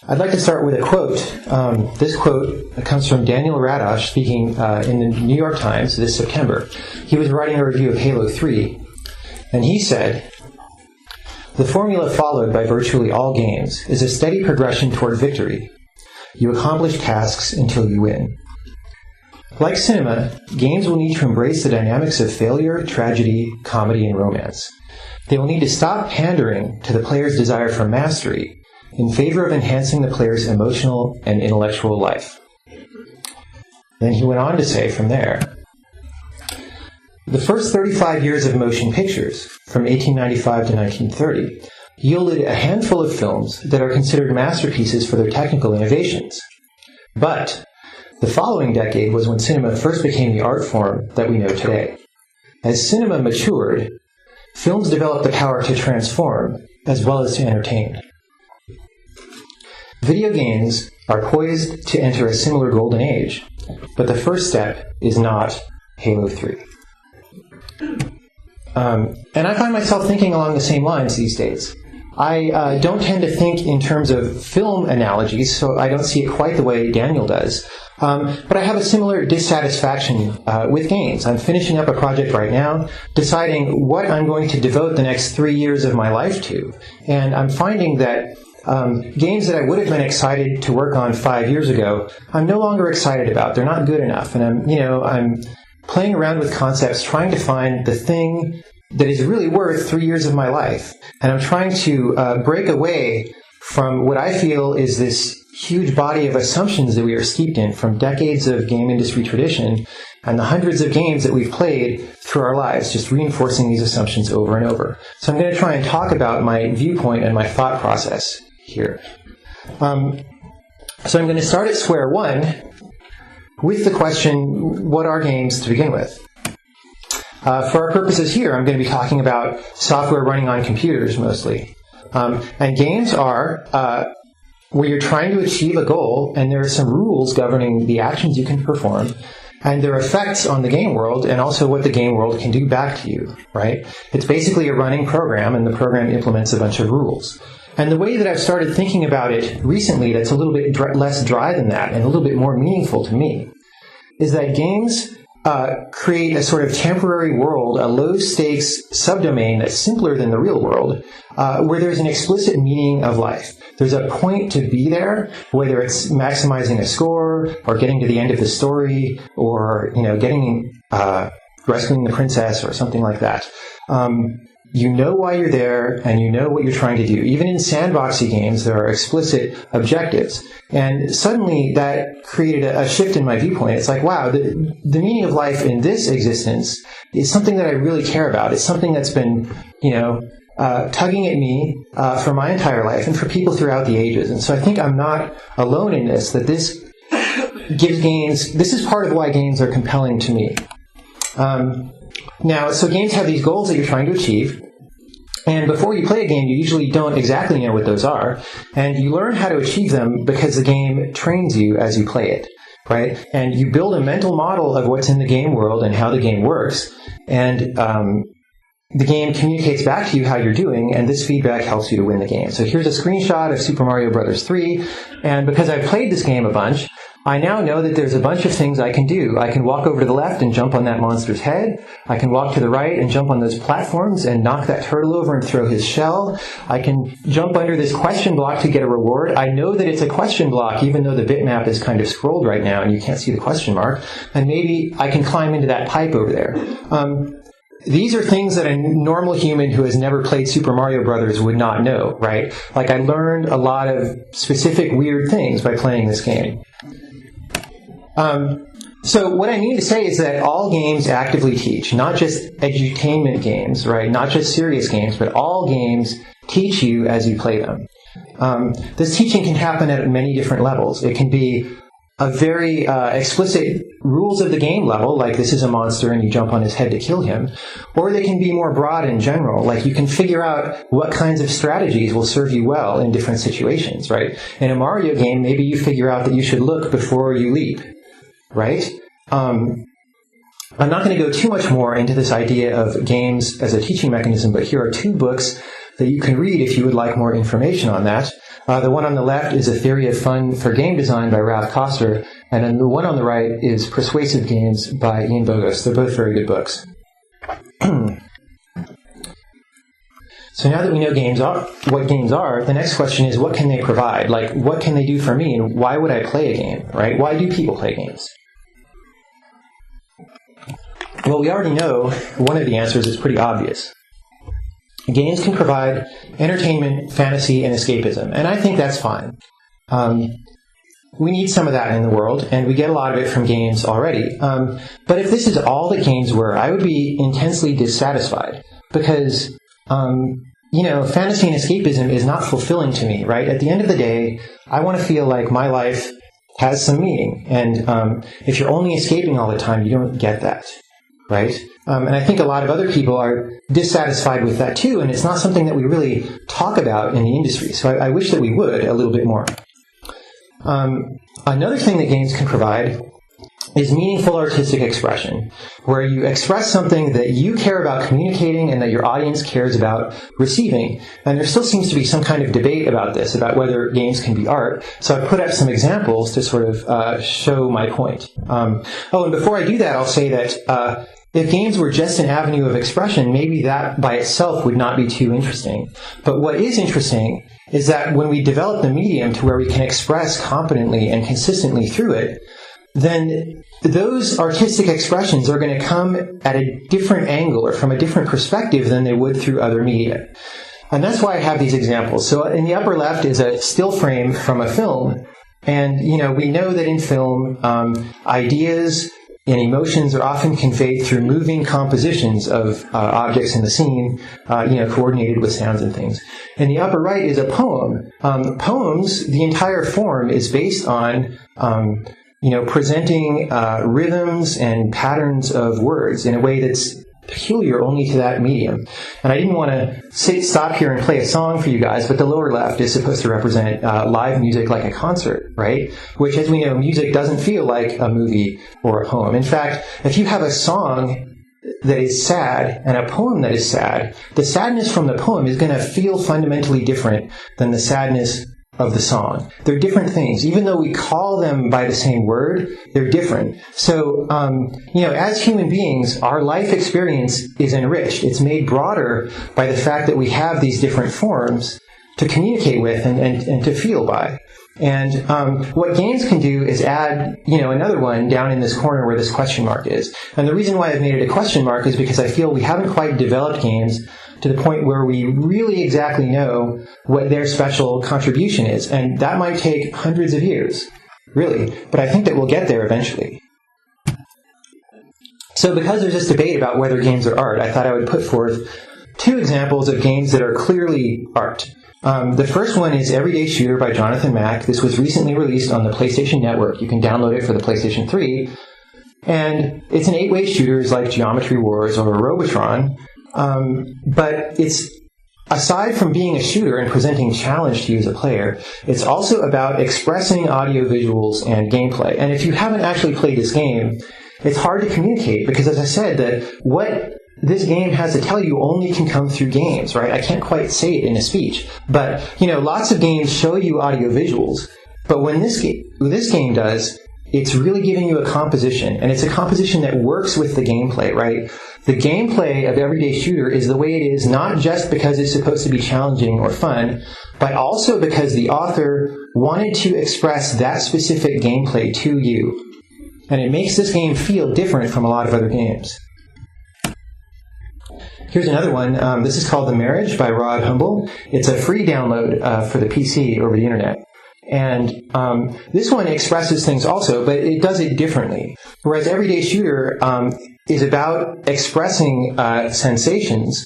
I'd like to start with a quote. This quote comes from Daniel Radosh speaking in the New York Times this September. He was writing a review of Halo 3, and he said, "The formula followed by virtually all games is a steady progression toward victory. You accomplish tasks until you win. Like cinema, games will need to embrace the dynamics of failure, tragedy, comedy, and romance. They will need to stop pandering to the player's desire for mastery in favor of enhancing the player's emotional and intellectual life." Then he went on to say from there, "The first 35 years of motion pictures, from 1895 to 1930, yielded a handful of films that are considered masterpieces for their technical innovations. But the following decade was when cinema first became the art form that we know today. As cinema matured, films developed the power to transform as well as to entertain. Video games are poised to enter a similar golden age, but the first step is not Halo 3. And I find myself thinking along the same lines these days. I don't tend to think in terms of film analogies, so I don't see it quite the way Daniel does. But I have a similar dissatisfaction with games. I'm finishing up a project right now, deciding what I'm going to devote the next 3 years of my life to. And I'm finding that games that I would have been excited to work on 5 years ago, I'm no longer excited about. They're not good enough. And I'm playing around with concepts, trying to find the thing that is really worth 3 years of my life. And I'm trying to break away from what I feel is this huge body of assumptions that we are steeped in from decades of game industry tradition and the hundreds of games that we've played through our lives, just reinforcing these assumptions over and over. So I'm going to try and talk about my viewpoint and my thought process here. So I'm going to start at square one with the question, what are games to begin with? For our purposes here, I'm going to be talking about software running on computers mostly. And games are where you're trying to achieve a goal, and there are some rules governing the actions you can perform, and their effects on the game world, and also what the game world can do back to you, right? It's basically a running program, and the program implements a bunch of rules. And the way that I've started thinking about it recently that's a little bit less dry than that, and a little bit more meaningful to me, is that games create a sort of temporary world, a low-stakes subdomain that's simpler than the real world, where there's an explicit meaning of life. There's a point to be there, whether it's maximizing a score, or getting to the end of the story, or getting rescuing the princess, or something like that. You know why you're there, and you know what you're trying to do. Even in sandboxy games, there are explicit objectives. And suddenly that created a shift in my viewpoint. It's like, wow, the meaning of life in this existence is something that I really care about. It's something that's been, tugging at me for my entire life and for people throughout the ages. And so I think I'm not alone in this, that this gives games, this is part of why games are compelling to me. Now, so games have these goals that you're trying to achieve. And before you play a game, you usually don't exactly know what those are. And you learn how to achieve them because the game trains you as you play it, right? And you build a mental model of what's in the game world and how the game works. And the game communicates back to you how you're doing, and this feedback helps you to win the game. So here's a screenshot of Super Mario Bros. 3. And because I've played this game a bunch, I now know that there's a bunch of things I can do. I can walk over to the left and jump on that monster's head. I can walk to the right and jump on those platforms and knock that turtle over and throw his shell. I can jump under this question block to get a reward. I know that it's a question block, even though the bitmap is kind of scrolled right now and you can't see the question mark. And maybe I can climb into that pipe over there. These are things that a normal human who has never played Super Mario Brothers would not know, right? Like, I learned a lot of specific weird things by playing this game. So what I mean to say is that all games actively teach, not just edutainment games, right? Not just serious games, but all games teach you as you play them. This teaching can happen at many different levels. It can be a very explicit rules of the game level, like this is a monster and you jump on his head to kill him, or they can be more broad and general, like you can figure out what kinds of strategies will serve you well in different situations, right? In a Mario game, maybe you figure out that you should look before you leap, right? I'm not going to go too much more into this idea of games as a teaching mechanism, but here are two books that you can read if you would like more information on that. The one on the left is A Theory of Fun for Game Design by Ralph Koster, and then the one on the right is Persuasive Games by Ian Bogost. They're both very good books. So now that we know what games are, the next question is, what can they provide? Like, what can they do for me, and why would I play a game, right? Why do people play games? Well, we already know one of the answers is pretty obvious. Games can provide entertainment, fantasy, and escapism, and I think that's fine. We need some of that in the world, and we get a lot of it from games already. But if this is all that games were, I would be intensely dissatisfied, because fantasy and escapism is not fulfilling to me, right? At the end of the day, I want to feel like my life has some meaning, and if you're only escaping all the time, you don't get that, right? And I think a lot of other people are dissatisfied with that too, and it's not something that we really talk about in the industry, so I wish that we would a little bit more. Another thing that games can provide is meaningful artistic expression, where you express something that you care about communicating and that your audience cares about receiving. And there still seems to be some kind of debate about this, about whether games can be art. So I put up some examples to sort of show my point. And before I do that, I'll say that if games were just an avenue of expression, maybe that by itself would not be too interesting. But what is interesting is that when we develop the medium to where we can express competently and consistently through it, then those artistic expressions are going to come at a different angle or from a different perspective than they would through other media. And that's why I have these examples. So in the upper left is a still frame from a film. And, we know that in film, ideas and emotions are often conveyed through moving compositions of objects in the scene, coordinated with sounds and things. And the upper right is a poem. Poems, the entire form is based on presenting rhythms and patterns of words in a way that's peculiar only to that medium. And I didn't want to stop here and play a song for you guys, but the lower left is supposed to represent live music like a concert, right? Which, as we know, music doesn't feel like a movie or a poem. In fact, if you have a song that is sad and a poem that is sad, the sadness from the poem is going to feel fundamentally different than the sadness of the song. They're different things. Even though we call them by the same word, they're different. So, as human beings, our life experience is enriched. It's made broader by the fact that we have these different forms to communicate with and to feel by. And what games can do is add, another one down in this corner where this question mark is. And the reason why I've made it a question mark is because I feel we haven't quite developed games to the point where we really exactly know what their special contribution is. And that might take hundreds of years, really. But I think that we'll get there eventually. So because there's this debate about whether games are art, I thought I would put forth two examples of games that are clearly art. The first one is Everyday Shooter by Jonathan Mack. This was recently released on the PlayStation Network. You can download it for the PlayStation 3. And it's an 8-way shooter, like Geometry Wars or Robotron. But it's, aside from being a shooter and presenting challenge to you as a player, it's also about expressing audio visuals and gameplay. And if you haven't actually played this game, it's hard to communicate because, as I said, that what this game has to tell you only can come through games, right? I can't quite say it in a speech. But, lots of games show you audio visuals. But when this game does, it's really giving you a composition. And it's a composition that works with the gameplay, right? The gameplay of Everyday Shooter is the way it is, not just because it's supposed to be challenging or fun, but also because the author wanted to express that specific gameplay to you. And it makes this game feel different from a lot of other games. Here's another one. This is called The Marriage by Rod Humble. It's a free download for the PC over the internet. And this one expresses things also, but it does it differently. Whereas Everyday Shooter is about expressing sensations,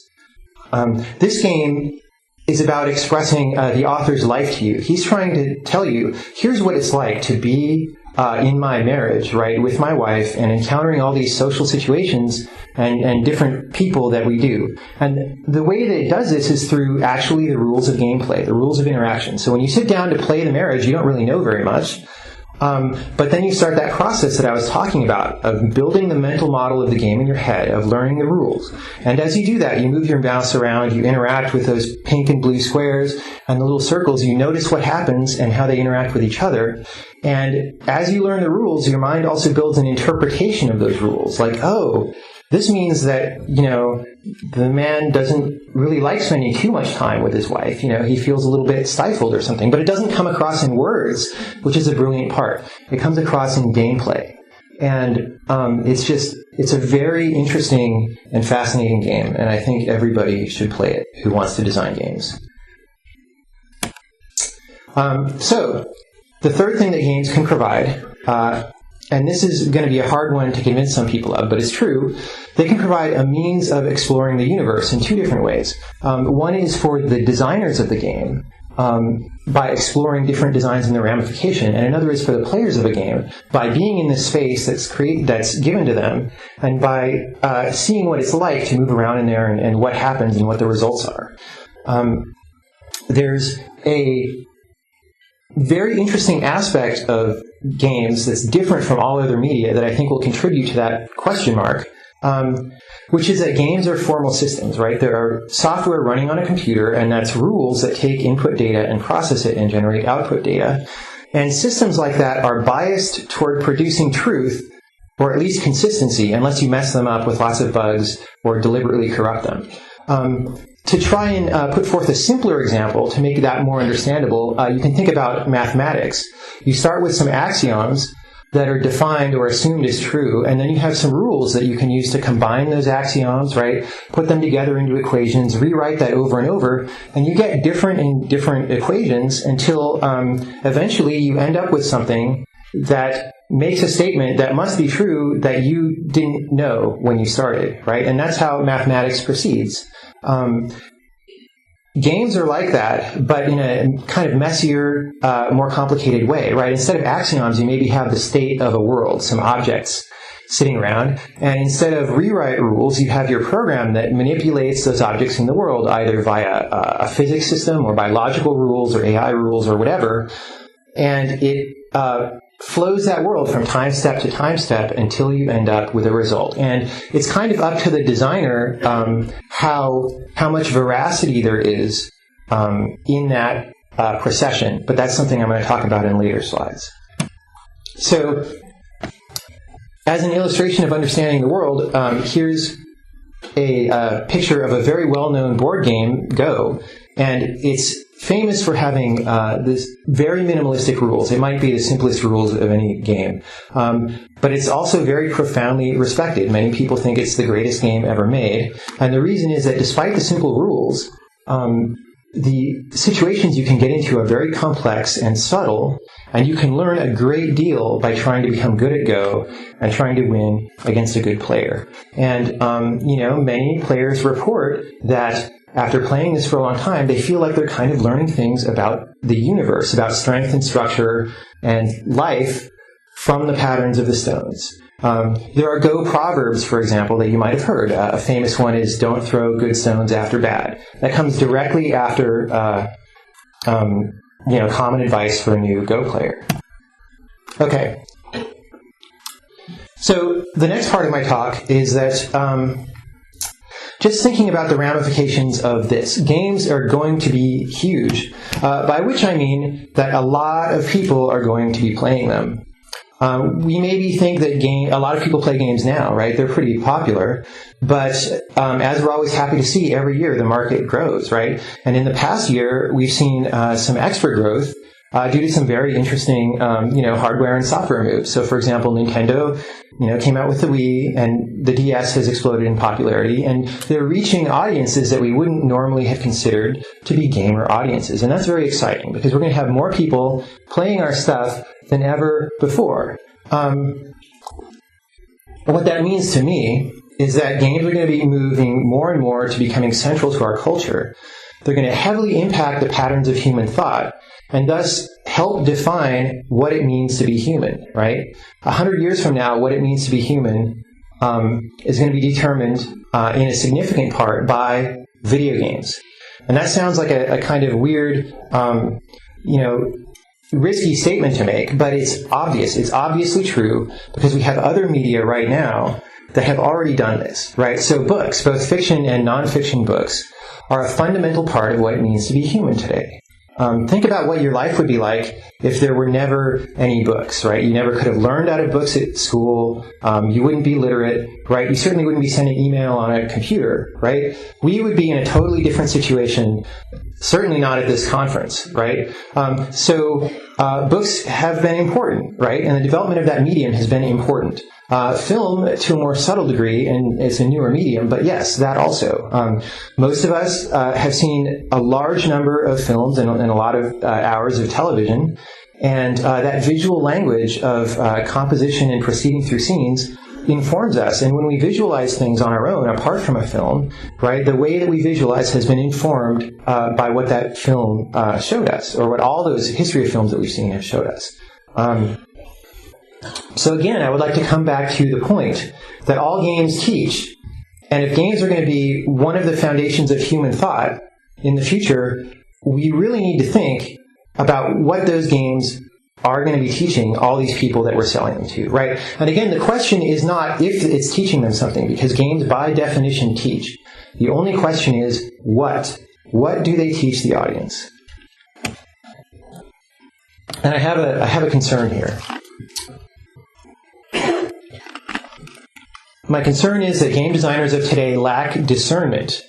this game is about expressing the author's life to you. He's trying to tell you, here's what it's like to be in my marriage, right, with my wife, and encountering all these social situations and different people that we do. And the way that it does this is through actually the rules of gameplay, the rules of interaction. So when you sit down to play The Marriage, you don't really know very much. But then you start that process that I was talking about of building the mental model of the game in your head, of learning the rules. And as you do that, you move your mouse around, you interact with those pink and blue squares and the little circles, you notice what happens and how they interact with each other. And as you learn the rules, your mind also builds an interpretation of those rules. Like, oh, this means that, the man doesn't really like spending too much time with his wife. He feels a little bit stifled or something. But it doesn't come across in words, which is a brilliant part. It comes across in gameplay. And it's a very interesting and fascinating game. And I think everybody should play it who wants to design games. So, the third thing that games can provide, and this is going to be a hard one to convince some people of, but it's true, they can provide a means of exploring the universe in two different ways. One is for the designers of the game, by exploring different designs and their ramification, and another is for the players of a game, by being in this space that's given to them, and by seeing what it's like to move around in there and what happens and what the results are. There's a very interesting aspect of games that's different from all other media that I think will contribute to that question mark, which is that games are formal systems, right? There are software running on a computer, and that's rules that take input data and process it and generate output data. And systems like that are biased toward producing truth, or at least consistency, unless you mess them up with lots of bugs or deliberately corrupt them. To try and put forth a simpler example to make that more understandable, you can think about mathematics. You start with some axioms that are defined or assumed as true, and then you have some rules that you can use to combine those axioms, right? Put them together into equations, rewrite that over and over, and you get different and different equations until eventually you end up with something that makes a statement that must be true that you didn't know when you started, right? And that's how mathematics proceeds. Games are like that, but in a kind of messier, more complicated way, right? Instead of axioms, you maybe have the state of a world, some objects sitting around, and instead of rewrite rules, you have your program that manipulates those objects in the world, either via a physics system or by logical rules or AI rules or whatever, and it flows that world from time step to time step until you end up with a result. And it's kind of up to the designer how much veracity there is in that procession. But that's something I'm going to talk about in later slides. So, as an illustration of understanding the world, here's a picture of a very well-known board game, Go. And it's famous for having this very minimalistic rules. It might be the simplest rules of any game. But it's also very profoundly respected. Many people think it's the greatest game ever made. And the reason is that despite the simple rules, the situations you can get into are very complex and subtle, and you can learn a great deal by trying to become good at Go and trying to win against a good player. And, many players report that after playing this for a long time, they feel like they're kind of learning things about the universe, about strength and structure and life from the patterns of the stones. There are Go proverbs, for example, that you might have heard. A famous one is, "Don't throw good stones after bad." That comes directly after, common advice for a new Go player. Okay. So the next part of my talk is that just thinking about the ramifications of this. Games are going to be huge, by which I mean that a lot of people are going to be playing them. We maybe think that a lot of people play games now, right? They're pretty popular. But as we're always happy to see, every year the market grows, right? And in the past year, we've seen some extra growth due to some very interesting, hardware and software moves. So, for example, Nintendo, came out with the Wii, and the DS has exploded in popularity, and they're reaching audiences that we wouldn't normally have considered to be gamer audiences. And that's very exciting, because we're going to have more people playing our stuff than ever before. What that means to me is that games are going to be moving more and more to becoming central to our culture. They're going to heavily impact the patterns of human thought, and thus help define what it means to be human, right? 100 years from now, what it means to be human is going to be determined in a significant part by video games. And that sounds like a kind of weird, risky statement to make, but it's obvious. It's obviously true because we have other media right now that have already done this, right? So books, both fiction and nonfiction books, are a fundamental part of what it means to be human today. Think about what your life would be like if there were never any books, right? You never could have learned out of books at school. You wouldn't be literate, right? You certainly wouldn't be sending email on a computer, right? We would be in a totally different situation, certainly not at this conference, right? So books have been important, right? And the development of that medium has been important. Film, to a more subtle degree, and it's a newer medium, but yes, that also. Most of us have seen a large number of films and a lot of hours of television, and that visual language of composition and proceeding through scenes informs us. And when we visualize things on our own, apart from a film, right, the way that we visualize has been informed by what that film showed us, or what all those history of films that we've seen have showed us. So again, I would like to come back to the point that all games teach, and if games are going to be one of the foundations of human thought in the future, we really need to think about what those games are going to be teaching all these people that we're selling them to, right? And again, the question is not if it's teaching them something, because games by definition teach. The only question is what? What do they teach the audience? And I have a concern here. My concern is that game designers of today lack discernment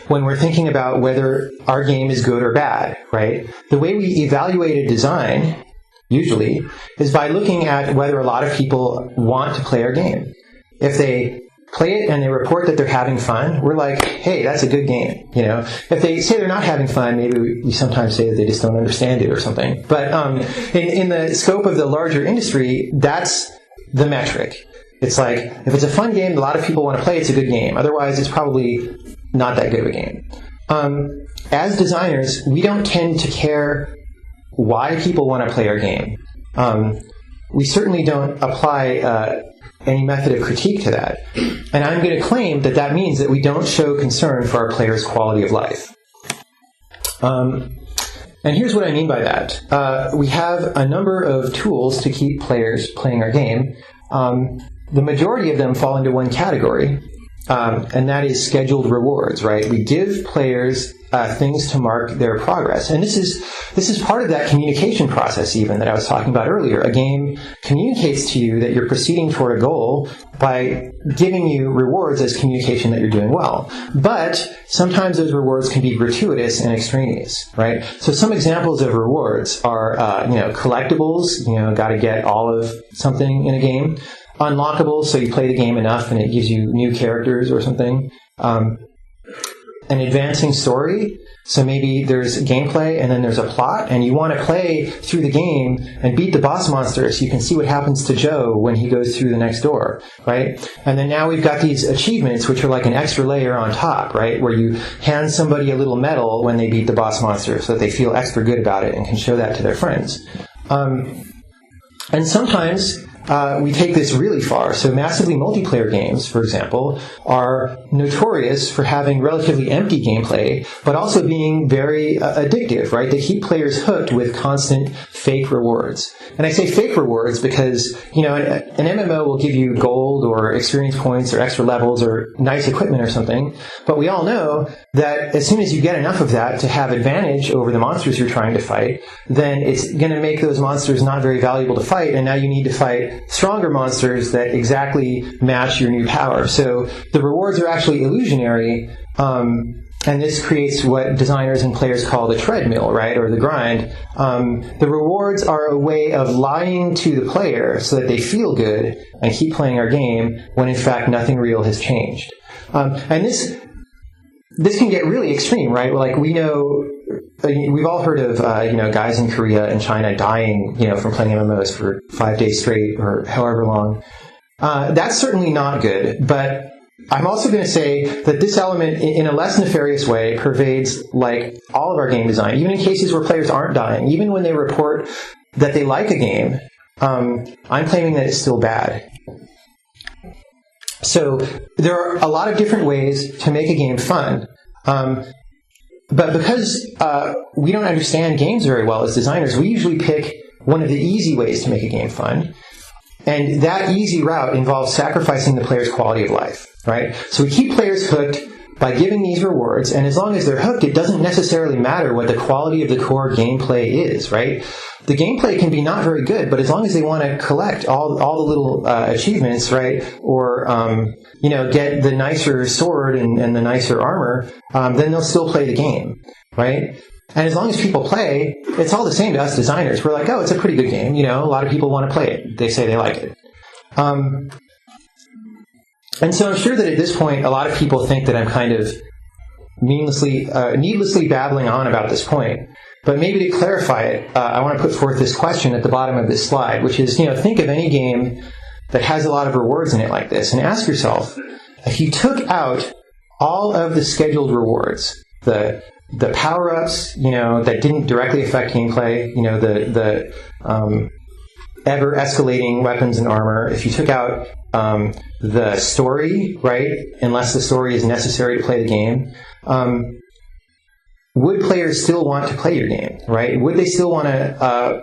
when we're thinking about whether our game is good or bad, right? The way we evaluate a design, usually, is by looking at whether a lot of people want to play our game. If they play it and they report that they're having fun, we're like, hey, that's a good game. You know, if they say they're not having fun, maybe we sometimes say that they just don't understand it or something. But in the scope of the larger industry, that's the metric. It's like, if it's a fun game, a lot of people want to play, it's a good game. Otherwise, it's probably not that good of a game. As designers, we don't tend to care why people want to play our game. We certainly don't apply any method of critique to that. And I'm going to claim that that means that we don't show concern for our players' quality of life. And here's what I mean by that. We have a number of tools to keep players playing our game. The majority of them fall into one category, and that is scheduled rewards, right? We give players things to mark their progress. And this is part of that communication process even that I was talking about earlier. A game communicates to you that you're proceeding toward a goal by giving you rewards as communication that you're doing well. But sometimes those rewards can be gratuitous and extraneous, right? So some examples of rewards are, collectibles, got to get all of something in a game. Unlockable, so you play the game enough and it gives you new characters or something. An advancing story, so maybe there's gameplay and then there's a plot, and you want to play through the game and beat the boss monster so you can see what happens to Joe when he goes through the next door, right? And then now we've got these achievements, which are like an extra layer on top, right? Where you hand somebody a little medal when they beat the boss monster so that they feel extra good about it and can show that to their friends. And sometimes we take this really far. So massively multiplayer games, for example, are notorious for having relatively empty gameplay, but also being very addictive, right? They keep players hooked with constant fake rewards. And I say fake rewards because, an MMO will give you gold or experience points or extra levels or nice equipment or something, but we all know that as soon as you get enough of that to have advantage over the monsters you're trying to fight, then it's going to make those monsters not very valuable to fight, and now you need to fight stronger monsters that exactly match your new power. So the rewards are actually illusionary, and this creates what designers and players call the treadmill, right, or the grind. The rewards are a way of lying to the player so that they feel good and keep playing our game when in fact nothing real has changed. And this can get really extreme, right? Like we know, we've all heard of guys in Korea and China dying, from playing MMOs for 5 days straight or however long. That's certainly not good, but I'm also going to say that this element, in a less nefarious way, pervades like all of our game design, even in cases where players aren't dying. Even when they report that they like a game, I'm claiming that it's still bad. So there are a lot of different ways to make a game fun. But because we don't understand games very well as designers, we usually pick one of the easy ways to make a game fun. And that easy route involves sacrificing the player's quality of life, right? So we keep players hooked by giving these rewards, and as long as they're hooked, it doesn't necessarily matter what the quality of the core gameplay is, right? The gameplay can be not very good, but as long as they want to collect all the little achievements, right, or get the nicer sword and the nicer armor, then they'll still play the game, right? And as long as people play, it's all the same to us designers. We're like, oh, it's a pretty good game. A lot of people want to play it. They say they like it. And so I'm sure that at this point, a lot of people think that I'm kind of needlessly babbling on about this point. But maybe to clarify it, I want to put forth this question at the bottom of this slide, which is, think of any game that has a lot of rewards in it like this, and ask yourself, if you took out all of the scheduled rewards, the power-ups, that didn't directly affect gameplay, the ever-escalating weapons and armor, if you took out the story, right, unless the story is necessary to play the game, would players still want to play your game, right? Would they still want to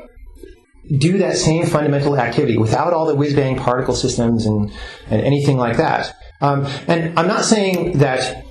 do that same fundamental activity without all the whiz-bang particle systems and anything like that? And I'm not saying that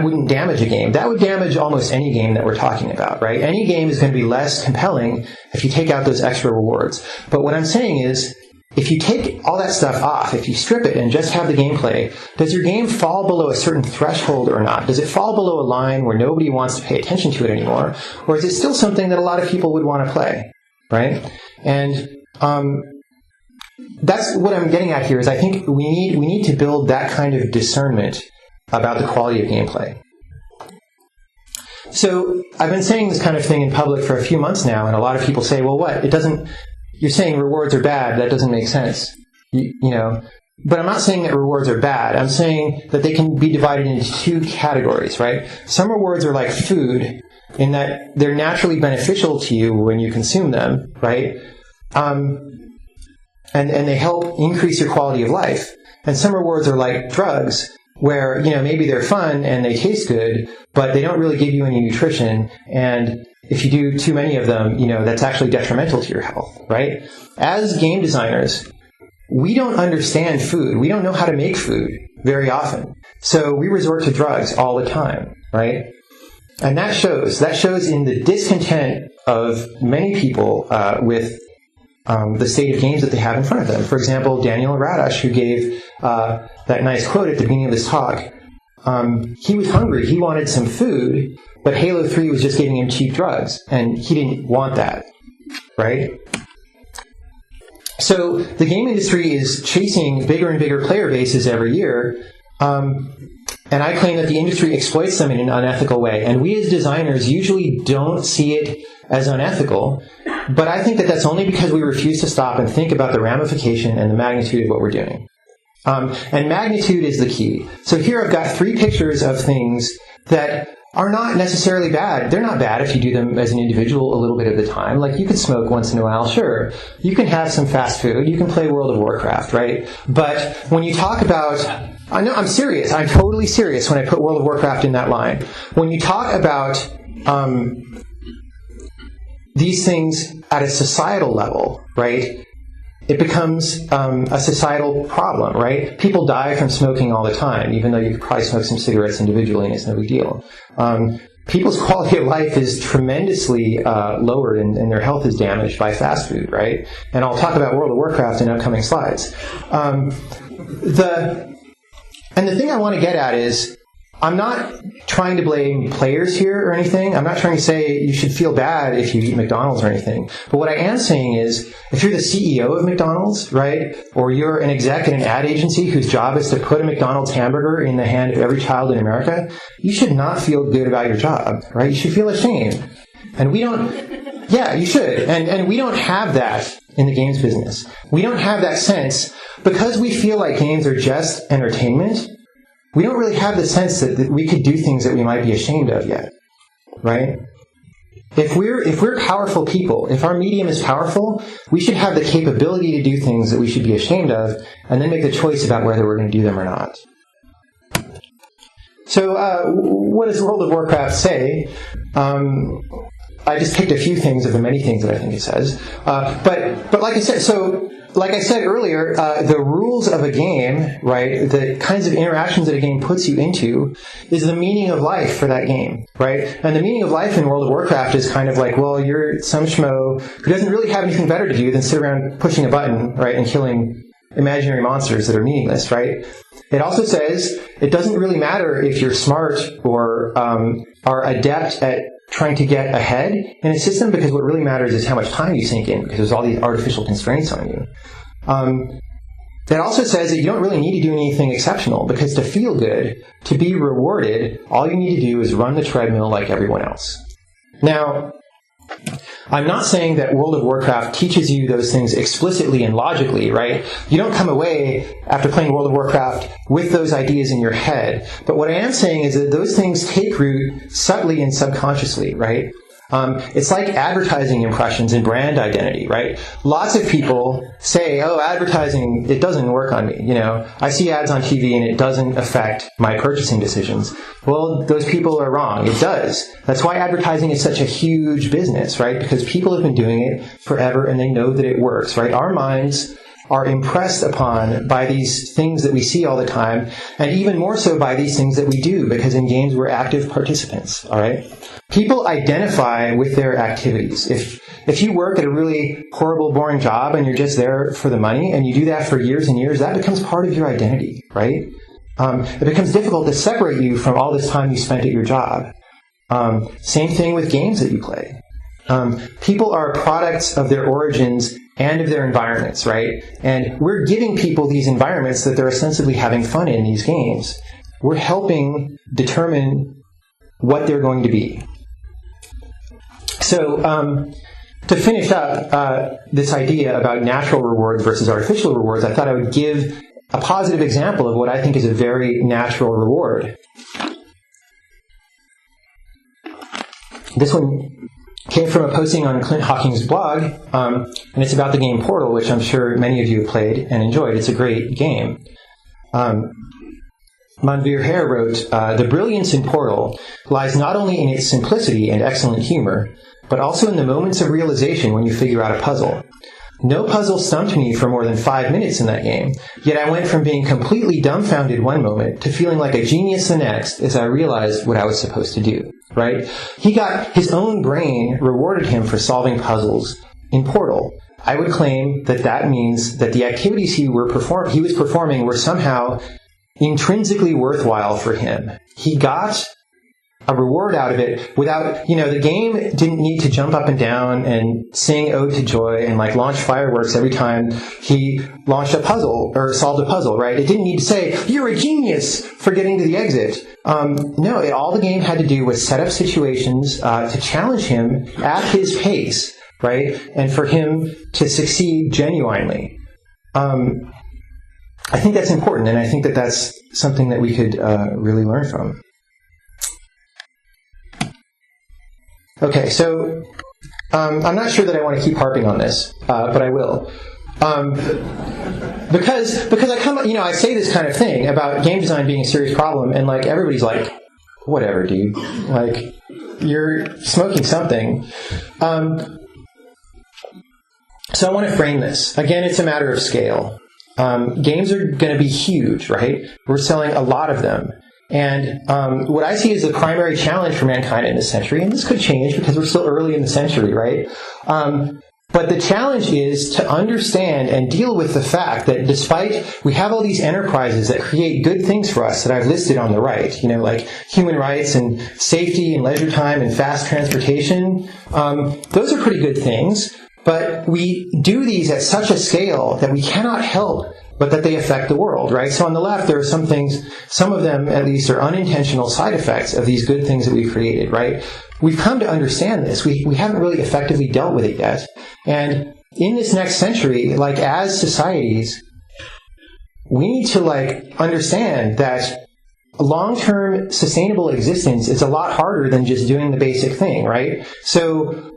wouldn't damage a game. That would damage almost any game that we're talking about, right? Any game is going to be less compelling if you take out those extra rewards. But what I'm saying is, if you take all that stuff off, if you strip it and just have the gameplay, does your game fall below a certain threshold or not? Does it fall below a line where nobody wants to pay attention to it anymore? Or is it still something that a lot of people would want to play, right? And that's what I'm getting at here, is I think we need to build that kind of discernment about the quality of gameplay. So I've been saying this kind of thing in public for a few months now, and a lot of people say, well, what? You're saying rewards are bad. That doesn't make sense. But I'm not saying that rewards are bad. I'm saying that they can be divided into two categories, right? Some rewards are like food, in that they're naturally beneficial to you when you consume them, right? And they help increase your quality of life. And some rewards are like drugs, where, maybe they're fun and they taste good, but they don't really give you any nutrition. And if you do too many of them, that's actually detrimental to your health, right? As game designers, we don't understand food. We don't know how to make food very often. So we resort to drugs all the time, right? And that shows in the discontent of many people with the state of games that they have in front of them. For example, Daniel Radash, who gave that nice quote at the beginning of this talk, he was hungry. He wanted some food, but Halo 3 was just giving him cheap drugs, and he didn't want that, right? So the game industry is chasing bigger and bigger player bases every year, and I claim that the industry exploits them in an unethical way. And we as designers usually don't see it as unethical, but I think that that's only because we refuse to stop and think about the ramification and the magnitude of what we're doing. And magnitude is the key. So here I've got 3 pictures of things that are not necessarily bad. They're not bad if you do them as an individual a little bit at a time. Like, you could smoke once in a while, sure. You can have some fast food. You can play World of Warcraft, right? But when you talk about... I'm serious. I'm totally serious when I put World of Warcraft in that line. When you talk about these things at a societal level, right, it becomes a societal problem, right? People die from smoking all the time, even though you could probably smoke some cigarettes individually and it's no big deal. People's quality of life is tremendously lowered and their health is damaged by fast food, right? And I'll talk about World of Warcraft in upcoming slides. And the thing I want to get at is, I'm not trying to blame players here or anything. I'm not trying to say you should feel bad if you eat McDonald's or anything. But what I am saying is, if you're the CEO of McDonald's, right, or you're an exec in an ad agency whose job is to put a McDonald's hamburger in the hand of every child in America, you should not feel good about your job, right? You should feel ashamed. And we don't... Yeah, you should. And we don't have that in the games business. We don't have that sense. Because we feel like games are just entertainment, we don't really have the sense that we could do things that we might be ashamed of yet, right? If we're powerful people, if our medium is powerful, we should have the capability to do things that we should be ashamed of, and then make the choice about whether we're going to do them or not. So what does World of Warcraft say? I just picked a few things of the many things that I think it says. But like I said earlier, the rules of a game, right, the kinds of interactions that a game puts you into, is the meaning of life for that game, right? And the meaning of life in World of Warcraft is kind of like, well, you're some schmo who doesn't really have anything better to do than sit around pushing a button, right, and killing imaginary monsters that are meaningless, right? It also says it doesn't really matter if you're smart or are adept at trying to get ahead in a system, because what really matters is how much time you sink in, because there's all these artificial constraints on you. It also says that you don't really need to do anything exceptional, because to feel good, to be rewarded, all you need to do is run the treadmill like everyone else. Now, I'm not saying that World of Warcraft teaches you those things explicitly and logically, right? You don't come away after playing World of Warcraft with those ideas in your head. But what I am saying is that those things take root subtly and subconsciously, right? It's like advertising impressions and brand identity, right? Lots of people say, oh, advertising, it doesn't work on me. You know, I see ads on TV and it doesn't affect my purchasing decisions. Well, those people are wrong. It does. That's why advertising is such a huge business, right? Because people have been doing it forever and they know that it works, right? Our minds are impressed upon by these things that we see all the time, and even more so by these things that we do, because in games we're active participants, all right? People identify with their activities. If you work at a really horrible, boring job and you're just there for the money, and you do that for years and years, that becomes part of your identity, right? It becomes difficult to separate you from all this time you spent at your job. Same thing with games that you play. People are products of their origins and of their environments, right? And we're giving people these environments that they're ostensibly having fun in these games. We're helping determine what they're going to be. So, to finish up this idea about natural rewards versus artificial rewards, I thought I would give a positive example of what I think is a very natural reward. This one came from a posting on Clint Hawking's blog, and it's about the game Portal, which I'm sure many of you have played and enjoyed. It's a great game. Manveer Hare wrote, "The brilliance in Portal lies not only in its simplicity and excellent humor, but also in the moments of realization when you figure out a puzzle. No puzzle stumped me for more than 5 minutes in that game, yet I went from being completely dumbfounded one moment to feeling like a genius the next as I realized what I was supposed to do." Right? He got his own brain rewarded him for solving puzzles in Portal. I would claim that that means that the activities he was performing were somehow intrinsically worthwhile for him. He got a reward out of it without, the game didn't need to jump up and down and sing Ode to Joy and launch fireworks every time he launched a puzzle or solved a puzzle, right? It didn't need to say, "You're a genius" for getting to the exit. No, all the game had to do was set up situations to challenge him at his pace, right? And for him to succeed genuinely. I think that's important, and I think that that's something that we could really learn from. Okay, so I'm not sure that I want to keep harping on this, but I will. Because I say this kind of thing about game design being a serious problem, and everybody's like, whatever, dude. You're smoking something. So I want to frame this. Again, it's a matter of scale. Games are going to be huge, right? We're selling a lot of them. And what I see as the primary challenge for mankind in this century, and this could change because we're still early in the century, right? But the challenge is to understand and deal with the fact that despite we have all these enterprises that create good things for us that I've listed on the right, like human rights and safety and leisure time and fast transportation, those are pretty good things. But we do these at such a scale that we cannot help but that they affect the world, right? So on the left, there are some things, some of them at least are unintentional side effects of these good things that we've created, right? We've come to understand this. We haven't really effectively dealt with it yet. And in this next century, as societies, we need to understand that long-term sustainable existence is a lot harder than just doing the basic thing, right? So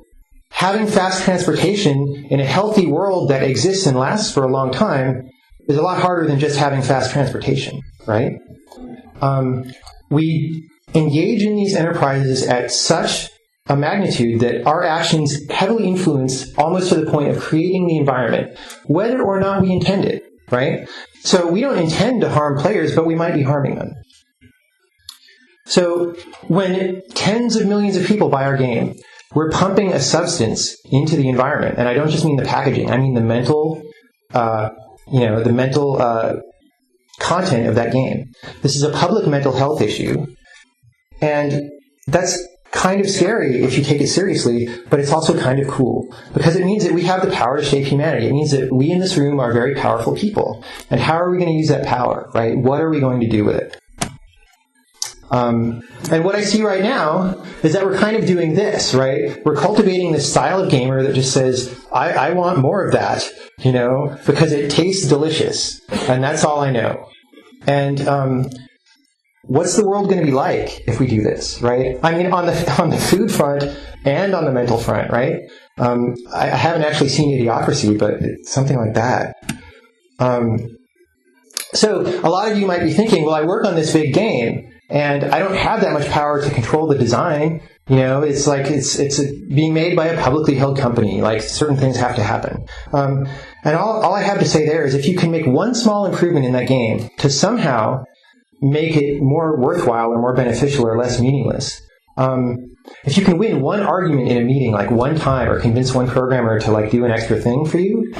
having fast transportation in a healthy world that exists and lasts for a long time is a lot harder than just having fast transportation, right? we engage in these enterprises at such a magnitude that our actions heavily influence almost to the point of creating the environment, whether or not we intend it, right? So we don't intend to harm players, but we might be harming them. So when tens of millions of people buy our game, we're pumping a substance into the environment. And I don't just mean the packaging, I mean the mental, content of that game. This is a public mental health issue. And that's kind of scary if you take it seriously, but it's also kind of cool because it means that we have the power to shape humanity. It means that we in this room are very powerful people. And how are we going to use that power, right? What are we going to do with it? And what I see right now is that we're kind of doing this, right? We're cultivating this style of gamer that just says, I want more of that, because it tastes delicious, and that's all I know. And what's the world going to be like if we do this, right? I mean, on the food front and on the mental front, right? I haven't actually seen Idiocracy, but it's something like that. So a lot of you might be thinking, well, I work on this big game, and I don't have that much power to control the design. It's like it's being made by a publicly held company. Like certain things have to happen. And all I have to say there is if you can make one small improvement in that game to somehow make it more worthwhile or more beneficial or less meaningless, if you can win one argument in a meeting like one time or convince one programmer to like do an extra thing for you,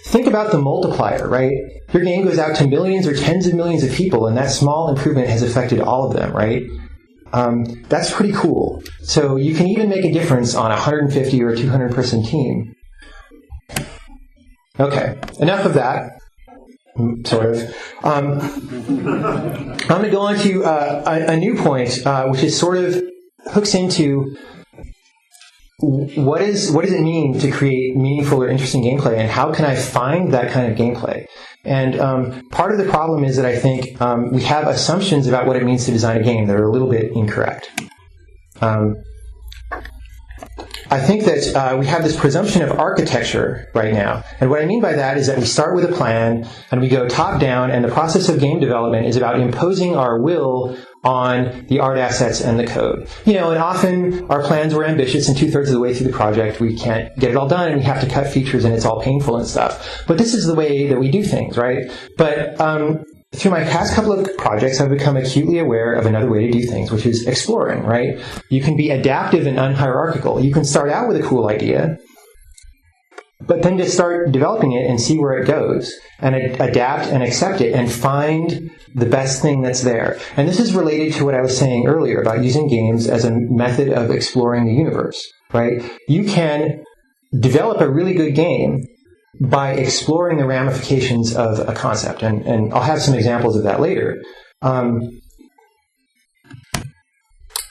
think about the multiplier, right? Your game goes out to millions or tens of millions of people, and that small improvement has affected all of them, right? That's pretty cool. So you can even make a difference on a 150 or a 200-person team. Okay, enough of that. Sort of. I'm going to go on to a new point, which is sort of hooks into what does it mean to create meaningful or interesting gameplay, and how can I find that kind of gameplay? And part of the problem is that I think we have assumptions about what it means to design a game that are a little bit incorrect. I think that we have this presumption of architecture right now. And what I mean by that is that we start with a plan and we go top down, and the process of game development is about imposing our will on the art assets and the code. And often our plans were ambitious, and 2/3 of the way through the project we can't get it all done, and we have to cut features, and it's all painful and stuff. But this is the way that we do things, right? But through my past couple of projects, I've become acutely aware of another way to do things, which is exploring, right? You can be adaptive and unhierarchical. You can start out with a cool idea, but then just start developing it and see where it goes, and adapt and accept it and find the best thing that's there. And this is related to what I was saying earlier about using games as a method of exploring the universe, right? You can develop a really good game by exploring the ramifications of a concept. And I'll have some examples of that later.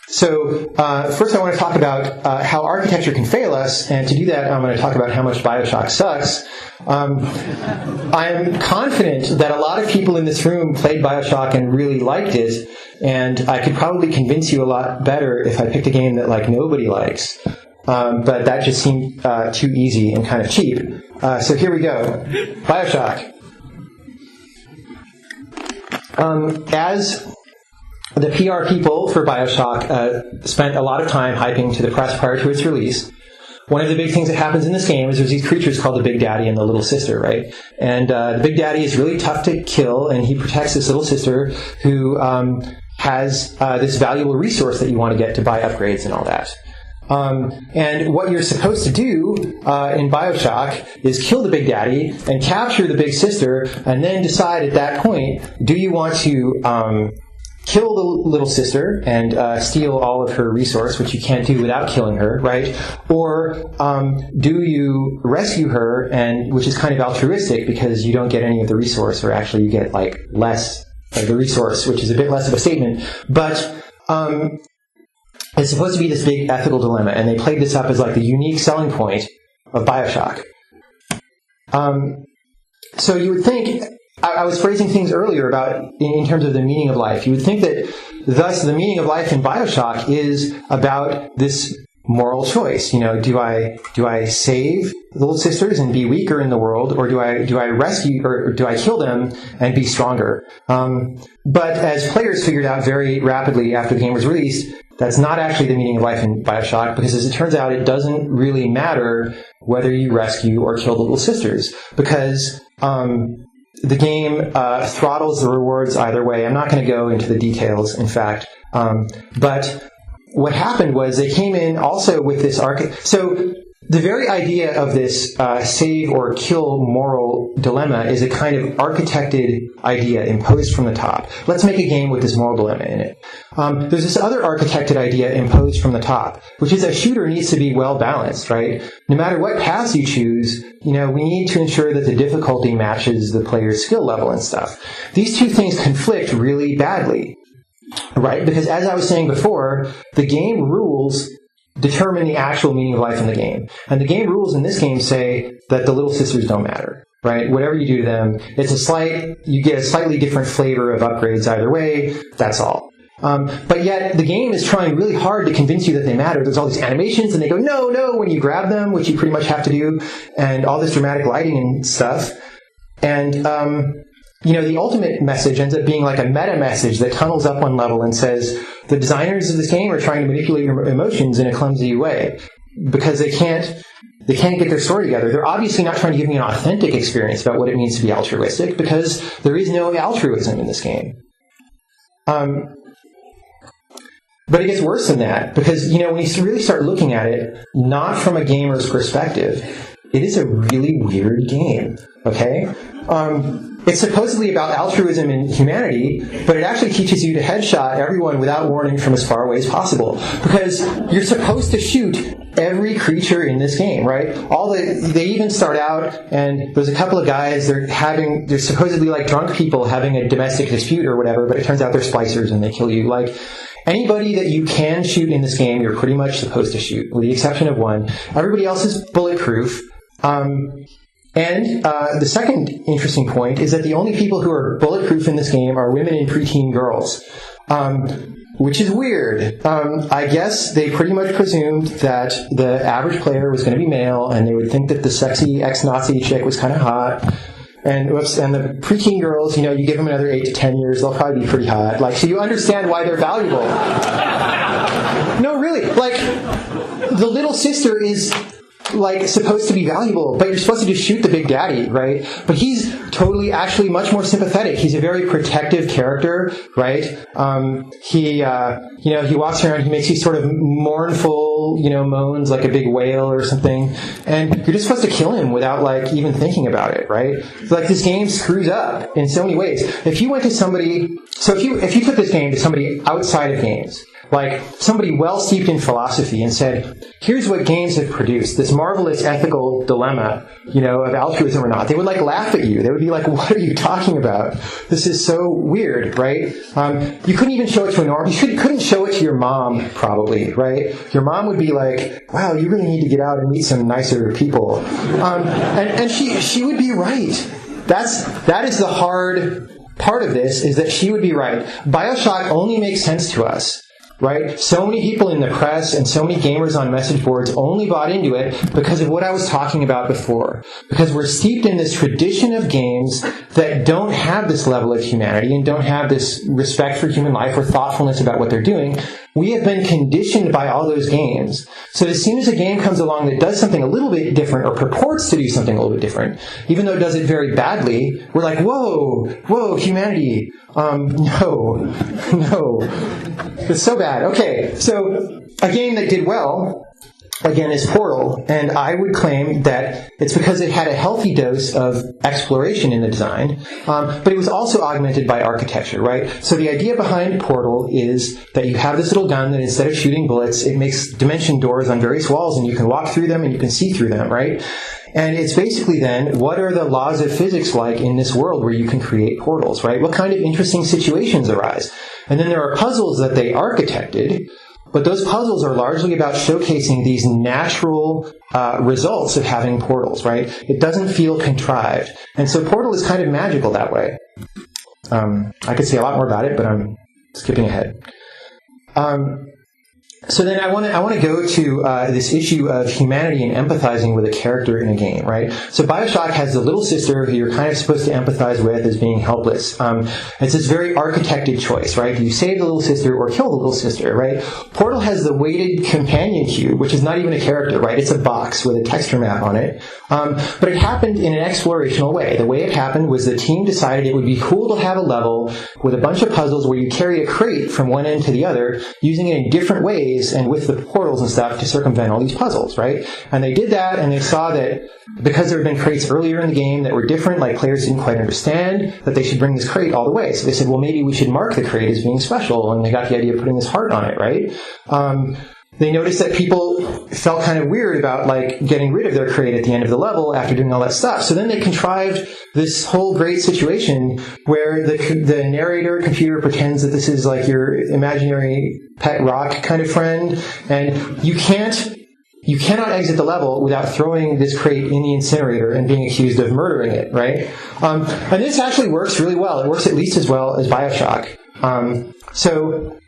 So first I want to talk about how architecture can fail us, and to do that I'm going to talk about how much Bioshock sucks. I'm confident that a lot of people in this room played Bioshock and really liked it, and I could probably convince you a lot better if I picked a game that like nobody likes. But that just seemed too easy and kind of cheap. So here we go. Bioshock. As the PR people for Bioshock spent a lot of time hyping to the press prior to its release, one of the big things that happens in this game is there's these creatures called the Big Daddy and the Little Sister, right? And the Big Daddy is really tough to kill, and he protects this little sister who has this valuable resource that you want to get to buy upgrades and all that. And what you're supposed to do in Bioshock is kill the Big Daddy and capture the Big Sister, and then decide at that point, do you want to kill the Little Sister and steal all of her resource, which you can't do without killing her, right? Or do you rescue her, and which is kind of altruistic because you don't get any of the resource, or actually you get like less of the resource, which is a bit less of a statement. But it's supposed to be this big ethical dilemma, and they played this up as like the unique selling point of Bioshock. So you would think, I was phrasing things earlier about in terms of the meaning of life. You would think that thus the meaning of life in Bioshock is about this moral choice. Do I save the little sisters and be weaker in the world, or do I rescue, or do I kill them and be stronger? But as players figured out very rapidly after the game was released, that's not actually the meaning of life in BioShock, because as it turns out, it doesn't really matter whether you rescue or kill the little sisters, because the game throttles the rewards either way. I'm not going to go into the details, in fact. But what happened was they came in also with this So the very idea of this save or kill moral dilemma is a kind of architected idea imposed from the top. Let's make a game with this moral dilemma in it. There's this other architected idea imposed from the top, which is that a shooter needs to be well balanced, right? No matter what path you choose, we need to ensure that the difficulty matches the player's skill level and stuff. These two things conflict really badly, right? Because as I was saying before, the game rules determine the actual meaning of life in the game. And the game rules in this game say that the little sisters don't matter, right? Whatever you do to them, you get a slightly different flavor of upgrades either way, that's all. But yet the game is trying really hard to convince you that they matter. There's all these animations and they go, no, when you grab them, which you pretty much have to do, and all this dramatic lighting and stuff. And, the ultimate message ends up being like a meta message that tunnels up one level and says, the designers of this game are trying to manipulate your emotions in a clumsy way because they can't get their story together. They're obviously not trying to give me an authentic experience about what it means to be altruistic, because there is no altruism in this game. But it gets worse than that, because, when you really start looking at it, not from a gamer's perspective, it is a really weird game, okay? It's supposedly about altruism and humanity, but it actually teaches you to headshot everyone without warning from as far away as possible. Because you're supposed to shoot every creature in this game, right? They even start out, and there's a couple of guys, they're supposedly like drunk people having a domestic dispute or whatever, but it turns out they're splicers and they kill you. Like, anybody that you can shoot in this game, you're pretty much supposed to shoot, with the exception of one. Everybody else is bulletproof. And the second interesting point is that the only people who are bulletproof in this game are women and preteen girls, which is weird. I guess they pretty much presumed that the average player was going to be male, and they would think that the sexy ex-Nazi chick was kind of hot. And the preteen girls, you give them another 8 to 10 years, they'll probably be pretty hot. So you understand why they're valuable. No, really. The little sister is supposed to be valuable, but you're supposed to just shoot the big daddy, right? But he's totally, actually much more sympathetic. He's a very protective character, right? He walks around, he makes these sort of mournful, moans like a big whale or something, and you're just supposed to kill him without, even thinking about it, right? This game screws up in so many ways. If you went to somebody, if you took this game to somebody outside of games, somebody well steeped in philosophy, and said, here's what games have produced, this marvelous ethical dilemma, of altruism or not, they would laugh at you. They would be like, what are you talking about? This is so weird, right? You couldn't even show it to a norm. You couldn't show it to your mom, probably, right? Your mom would be like, wow, you really need to get out and meet some nicer people. And she would be right. That is the hard part of this, is that she would be right. BioShock only makes sense to us, right? So many people in the press and so many gamers on message boards only bought into it because of what I was talking about before. Because we're steeped in this tradition of games that don't have this level of humanity and don't have this respect for human life or thoughtfulness about what they're doing. We have been conditioned by all those games. So as soon as a game comes along that does something a little bit different or purports to do something a little bit different, even though it does it very badly, we're like, whoa, humanity. No. It's so bad. Okay, so a game that did well, again, is Portal, and I would claim that it's because it had a healthy dose of exploration in the design, but it was also augmented by architecture, right? So the idea behind Portal is that you have this little gun that instead of shooting bullets, it makes dimension doors on various walls, and you can walk through them and you can see through them, right? And it's basically then, what are the laws of physics like in this world where you can create portals, right? What kind of interesting situations arise? And then there are puzzles that they architected, but those puzzles are largely about showcasing these natural results of having portals, right? It doesn't feel contrived. And so Portal is kind of magical that way. I could say a lot more about it, but I'm skipping ahead. So then I want to go to this issue of humanity and empathizing with a character in a game, right? So BioShock has the little sister who you're kind of supposed to empathize with as being helpless. It's this very architected choice, right? Do you save the little sister or kill the little sister, right? Portal has the weighted companion cube, which is not even a character, right? It's a box with a texture map on it. But it happened in an explorational way. The way it happened was the team decided it would be cool to have a level with a bunch of puzzles where you carry a crate from one end to the other, using it in different ways and with the portals and stuff to circumvent all these puzzles, right? And they did that, and they saw that because there had been crates earlier in the game that were different, like players didn't quite understand, that they should bring this crate all the way. So they said, well, maybe we should mark the crate as being special, and they got the idea of putting this heart on it, right? They noticed that people felt kind of weird about like getting rid of their crate at the end of the level after doing all that stuff. So then they contrived this whole great situation where the narrator computer pretends that this is like your imaginary pet rock kind of friend, and you cannot exit the level without throwing this crate in the incinerator and being accused of murdering it, right? And this actually works really well. It works at least as well as BioShock. So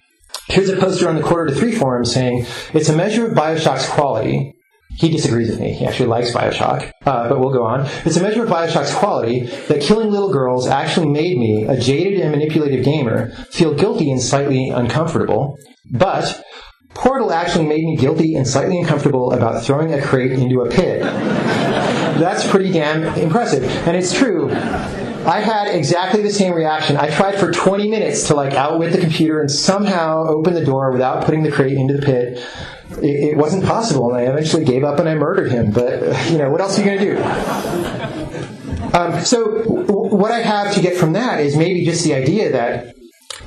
here's a poster on the Quarter to 3 forum saying, it's a measure of BioShock's quality. He disagrees with me. He actually likes BioShock, but we'll go on. It's a measure of BioShock's quality that killing little girls actually made me, a jaded and manipulative gamer, feel guilty and slightly uncomfortable. But Portal actually made me guilty and slightly uncomfortable about throwing a crate into a pit. That's pretty damn impressive. And it's true. I had exactly the same reaction. I tried for 20 minutes to like outwit the computer and somehow open the door without putting the crate into the pit. It wasn't possible, and I eventually gave up and I murdered him. But, what else are you going to do? So what I have to get from that is maybe just the idea that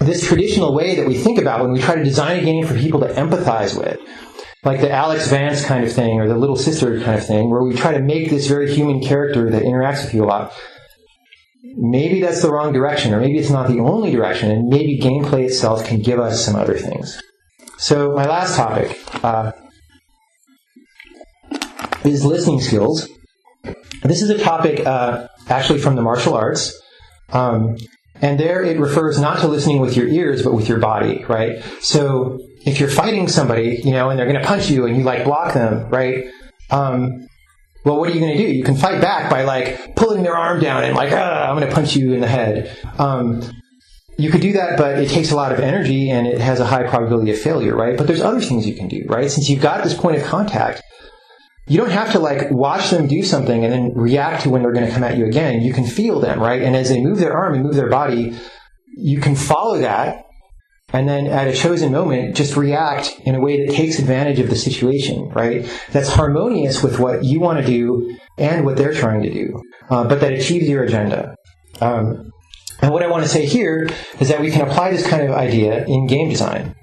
this traditional way that we think about when we try to design a game for people to empathize with, like the Alex Vance kind of thing or the little sister kind of thing, where we try to make this very human character that interacts with you a lot, maybe that's the wrong direction, or maybe it's not the only direction, and maybe gameplay itself can give us some other things. So my last topic is listening skills. This is a topic actually from the martial arts. And there it refers not to listening with your ears, but with your body, right? So if you're fighting somebody, and they're going to punch you and you block them, right? Well, what are you going to do? You can fight back by pulling their arm down and I'm going to punch you in the head. You could do that, but it takes a lot of energy and it has a high probability of failure, right? But there's other things you can do, right? Since you've got this point of contact, you don't have to watch them do something and then react to when they're going to come at you again. You can feel them, right? And as they move their arm and move their body, you can follow that and then at a chosen moment just react in a way that takes advantage of the situation, right? That's harmonious with what you want to do and what they're trying to do, but that achieves your agenda. And what I want to say here is that we can apply this kind of idea in game design.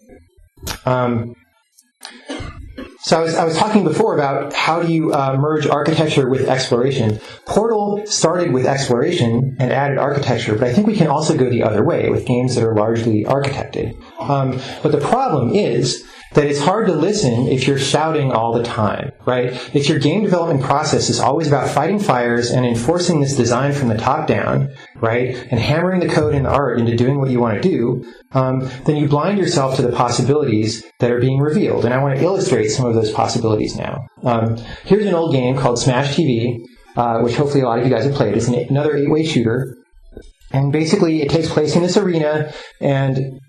So I was talking before about how do you merge architecture with exploration. Portal started with exploration and added architecture, but I think we can also go the other way with games that are largely architected. But the problem is that it's hard to listen if you're shouting all the time, right? If your game development process is always about fighting fires and enforcing this design from the top down, right, and hammering the code and the art into doing what you want to do, then you blind yourself to the possibilities that are being revealed. And I want to illustrate some of those possibilities now. Here's an old game called Smash TV, which hopefully a lot of you guys have played. It's another 8-way shooter. And basically it takes place in this arena, and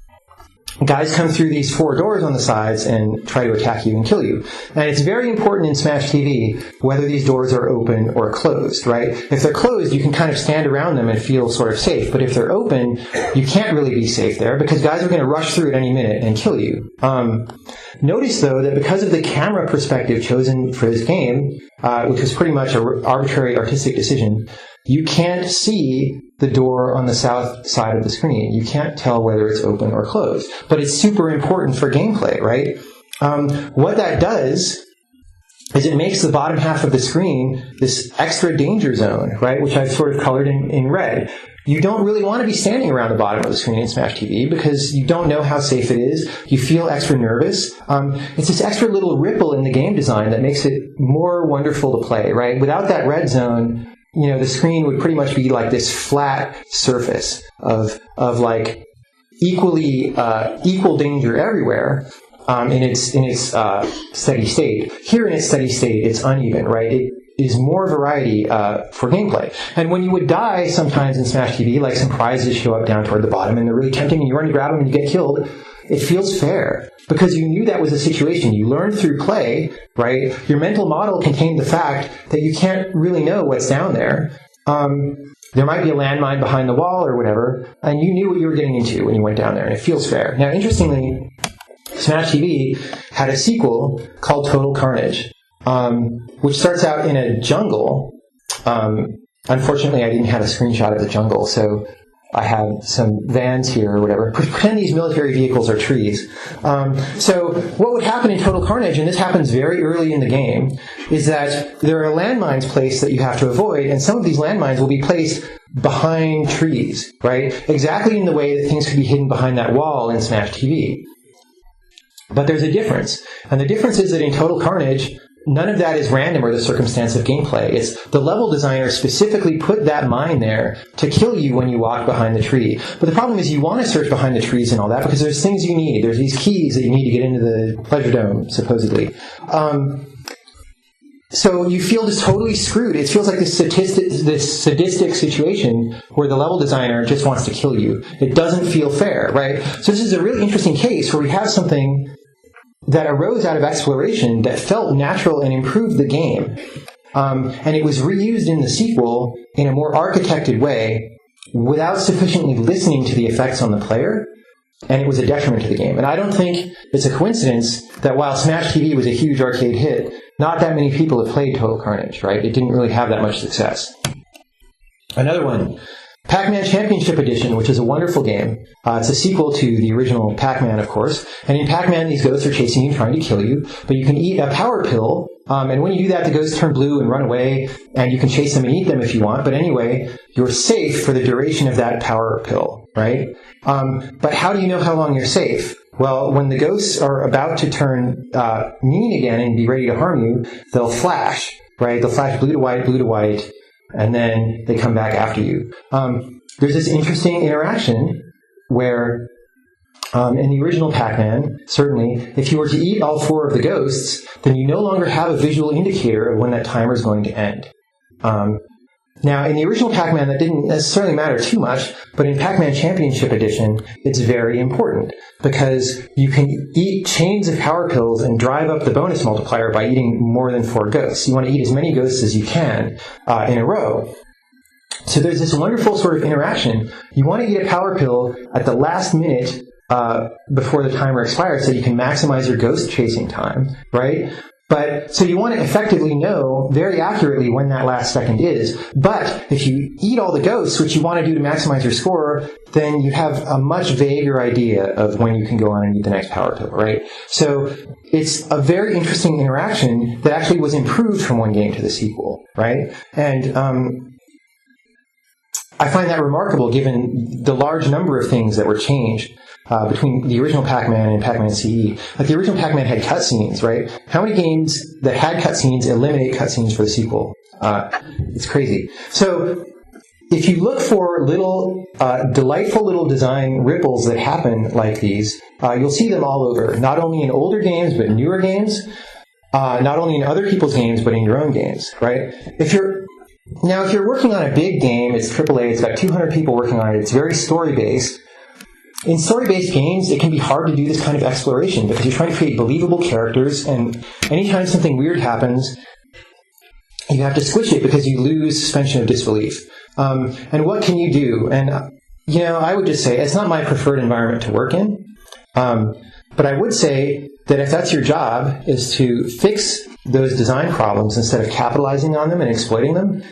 guys come through these 4 doors on the sides and try to attack you and kill you. And it's very important in Smash TV whether these doors are open or closed, right? If they're closed, you can kind of stand around them and feel sort of safe. But if they're open, you can't really be safe there because guys are going to rush through at any minute and kill you. Notice, though, that because of the camera perspective chosen for this game, which was pretty much an arbitrary artistic decision, you can't see the door on the south side of the screen. You can't tell whether it's open or closed. But it's super important for gameplay, right? What that does is it makes the bottom half of the screen this extra danger zone, right, which I've sort of colored in red. You don't really want to be standing around the bottom of the screen in Smash TV because you don't know how safe it is. You feel extra nervous. It's this extra little ripple in the game design that makes it more wonderful to play, right? Without that red zone, the screen would pretty much be like this flat surface of equal danger everywhere. in its steady state. Here in its steady state, it's uneven, right? It is more variety for gameplay. And when you would die sometimes in Smash TV, like some prizes show up down toward the bottom and they're really tempting and you run to grab them and you get killed, it feels fair because you knew that was a situation. You learned through play, right? Your mental model contained the fact that you can't really know what's down there. There might be a landmine behind the wall or whatever, and you knew what you were getting into when you went down there, and it feels fair. Now, interestingly, Smash TV had a sequel called Total Carnage, which starts out in a jungle. Unfortunately, I didn't have a screenshot of the jungle, so I have some vans here or whatever. Pretend these military vehicles are trees. So what would happen in Total Carnage, and this happens very early in the game, is that there are landmines placed that you have to avoid, and some of these landmines will be placed behind trees, right? Exactly in the way that things could be hidden behind that wall in Smash TV. But there's a difference. And the difference is that in Total Carnage, none of that is random or the circumstance of gameplay. It's the level designer specifically put that mine there to kill you when you walk behind the tree. But the problem is you want to search behind the trees and all that because there's things you need. There's these keys that you need to get into the Pleasure Dome, supposedly. So you feel just totally screwed. It feels like this sadistic situation where the level designer just wants to kill you. It doesn't feel fair, right? So this is a really interesting case where we have something that arose out of exploration that felt natural and improved the game. And it was reused in the sequel in a more architected way without sufficiently listening to the effects on the player, and it was a detriment to the game. And I don't think it's a coincidence that while Smash TV was a huge arcade hit, not that many people have played Total Carnage, right? It didn't really have that much success. Another one, Pac-Man Championship Edition, which is a wonderful game. It's a sequel to the original Pac-Man, of course. And in Pac-Man, these ghosts are chasing you, trying to kill you. But you can eat a power pill, and when you do that, the ghosts turn blue and run away, and you can chase them and eat them if you want. But anyway, you're safe for the duration of that power pill, right? But how do you know how long you're safe? Well, when the ghosts are about to turn mean again and be ready to harm you, they'll flash, right? They'll flash blue to white, and then they come back after you. There's this interesting interaction where, in the original Pac-Man, certainly, if you were to eat all four of the ghosts, then you no longer have a visual indicator of when that timer is going to end. Now, in the original Pac-Man, that didn't necessarily matter too much, but in Pac-Man Championship Edition, it's very important because you can eat chains of power pills and drive up the bonus multiplier by eating more than 4 ghosts. You want to eat as many ghosts as you can in a row. So there's this wonderful sort of interaction. You want to eat a power pill at the last minute before the timer expires so you can maximize your ghost chasing time, right? But so you want to effectively know very accurately when that last second is. But if you eat all the ghosts, which you want to do to maximize your score, then you have a much vaguer idea of when you can go on and eat the next power pill, right? So it's a very interesting interaction that actually was improved from one game to the sequel, right? And I find that remarkable given the large number of things that were changed between the original Pac-Man and Pac-Man CE. Like the original Pac-Man had cutscenes, right? How many games that had cutscenes eliminate cutscenes for the sequel? It's crazy. So if you look for little, delightful little design ripples that happen like these, you'll see them all over. Not only in older games, but newer games. Not only in other people's games, but in your own games, right? If you're working on a big game, it's AAA, it's got 200 people working on it, it's very story-based. In story-based games, it can be hard to do this kind of exploration because you're trying to create believable characters, and anytime something weird happens, you have to squish it because you lose suspension of disbelief. And what can you do? And, I would just say it's not my preferred environment to work in, but I would say that if that's your job, is to fix those design problems instead of capitalizing on them and exploiting them,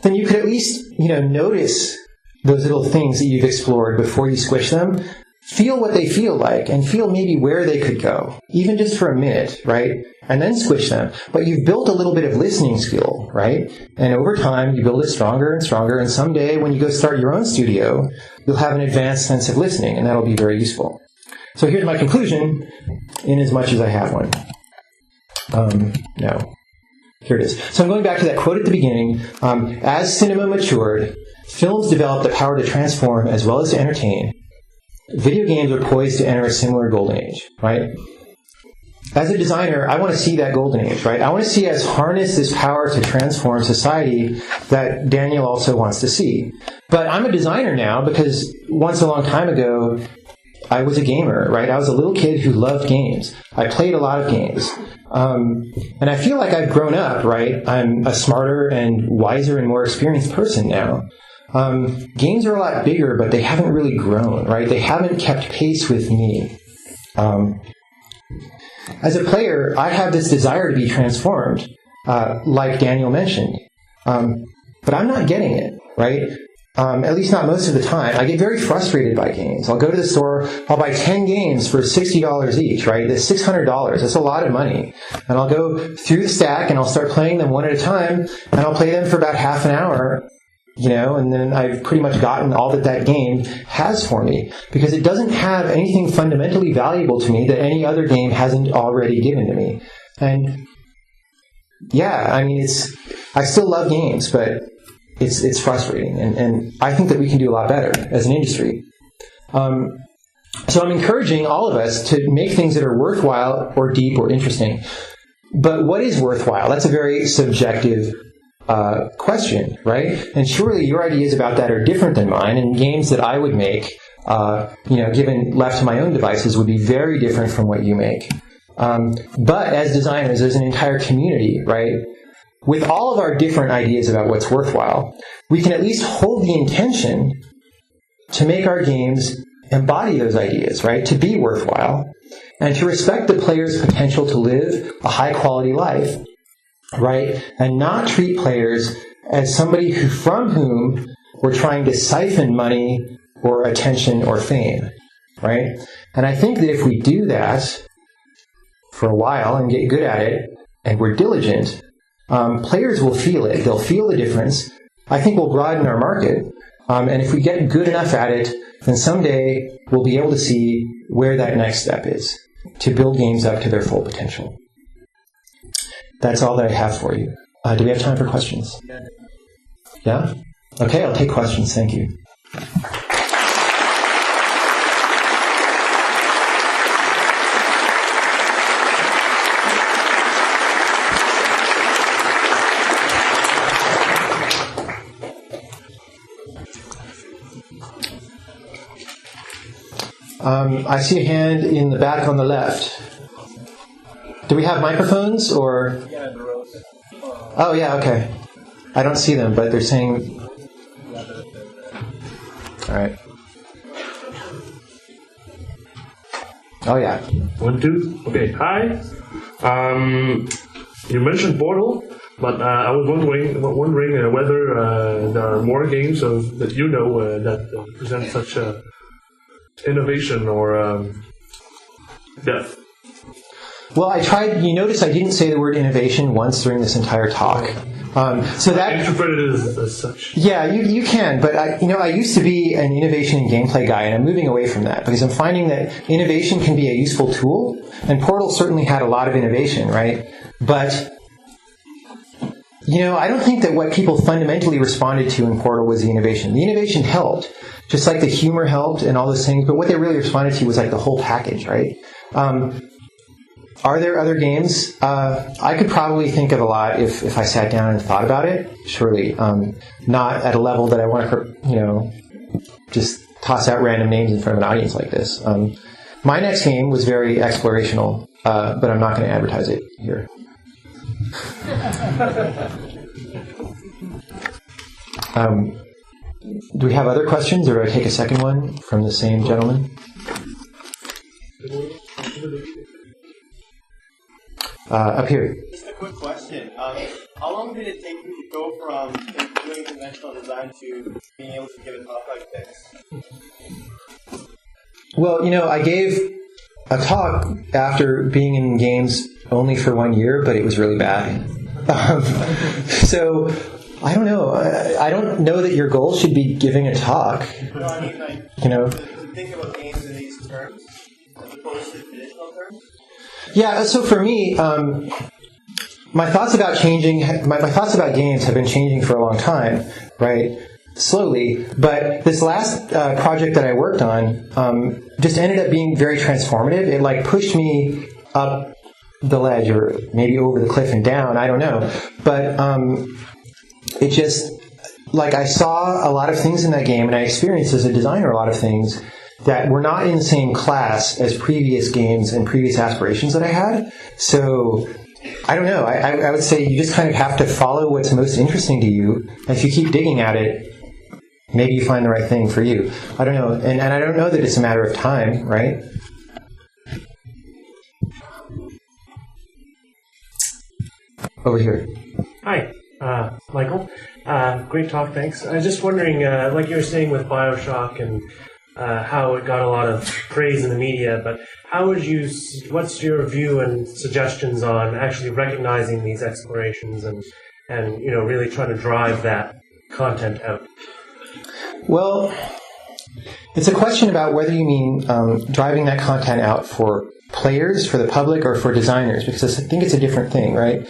then you could at least, notice those little things that you've explored before you squish them, feel what they feel like, and feel maybe where they could go, even just for a minute, right? And then squish them. But you've built a little bit of listening skill, right? And over time, you build it stronger and stronger, and someday when you go start your own studio, you'll have an advanced sense of listening, and that'll be very useful. So here's my conclusion, in as much as I have one. No. Here it is. So I'm going back to that quote at the beginning. As cinema matured, films developed the power to transform as well as to entertain. Video games are poised to enter a similar golden age, right? as a designer, I want to see that golden age, right? I want to see us harness this power to transform society that Daniel also wants to see. But I'm a designer now because once a long time ago, I was a gamer, right? I was a little kid who loved games. I played a lot of games. And I feel like I've grown up, right? I'm a smarter and wiser and more experienced person now. Games are a lot bigger, but they haven't really grown, right? They haven't kept pace with me. As a player, I have this desire to be transformed, like Daniel mentioned. But I'm not getting it, right? At least not most of the time. I get very frustrated by games. I'll go to the store, I'll buy 10 games for $60 each, right? That's $600. That's a lot of money. And I'll go through the stack and I'll start playing them one at a time, and I'll play them for about half an hour, and then I've pretty much gotten all that game has for me, because it doesn't have anything fundamentally valuable to me that any other game hasn't already given to me. And yeah, I mean, I still love games, but it's frustrating, and I think that we can do a lot better as an industry. So I'm encouraging all of us to make things that are worthwhile or deep or interesting. But what is worthwhile? That's a very subjective question, right? And surely your ideas about that are different than mine, and games that I would make, given left to my own devices, would be very different from what you make. But as designers, there's an entire community, right? With all of our different ideas about what's worthwhile, we can at least hold the intention to make our games embody those ideas, right? To be worthwhile, and to respect the player's potential to live a high-quality life, right? And not treat players as somebody from whom we're trying to siphon money or attention or fame, right? And I think that if we do that for a while and get good at it, and we're diligent, players will feel it. They'll feel the difference. I think we'll broaden our market. And if we get good enough at it, then someday we'll be able to see where that next step is, to build games up to their full potential. That's all that I have for you. Do we have time for questions? Yeah? Okay, I'll take questions. Thank you. I see a hand in the back on the left. Do we have microphones, or? Yeah, the rows. Oh, yeah, okay. I don't see them, but they're saying... All right. Oh, yeah. 1, 2. Okay, hi. You mentioned Portal, but I was wondering whether there are more games that you know that present such innovation or depth. Well, I tried. You notice I didn't say the word innovation once during this entire talk. So that I interpret it as such. Yeah, you can. But I used to be an innovation and gameplay guy, and I'm moving away from that because I'm finding that innovation can be a useful tool, and Portal certainly had a lot of innovation, right? But I don't think that what people fundamentally responded to in Portal was the innovation. The innovation helped, just like the humor helped and all those things. But what they really responded to was like the whole package, right? Are there other games? I could probably think of a lot if I sat down and thought about it. Surely, not at a level that I want to, just toss out random names in front of an audience like this. My next game was very explorational, but I'm not going to advertise it here. Do we have other questions, or do I take a second one from the same gentleman? Up here. Just a quick question. How long did it take you to go from doing conventional design to being able to give a talk like this? Well, I gave a talk after being in games only for 1 year, but it was really bad. So, I don't know. I don't know that your goal should be giving a talk. No, I mean, to think about games in these terms, as opposed to traditional terms? Yeah, so for me, my thoughts about games have been changing for a long time, right? Slowly, but this last project that I worked on just ended up being very transformative. It pushed me up the ledge, or maybe over the cliff and down. I don't know, but it just, like, I saw a lot of things in that game, and I experienced as a designer a lot of things that were not in the same class as previous games and previous aspirations that I had. So I don't know. I would say you just kind of have to follow what's most interesting to you. And if you keep digging at it, maybe you find the right thing for you. I don't know. And I don't know that it's a matter of time, right? Over here. Hi, Michael. Great talk, thanks. I was just wondering, like you were saying with BioShock and how it got a lot of praise in the media, but what's your view and suggestions on actually recognizing these explorations and really trying to drive that content out? Well, it's a question about whether you mean driving that content out for players, for the public, or for designers, because I think it's a different thing, right?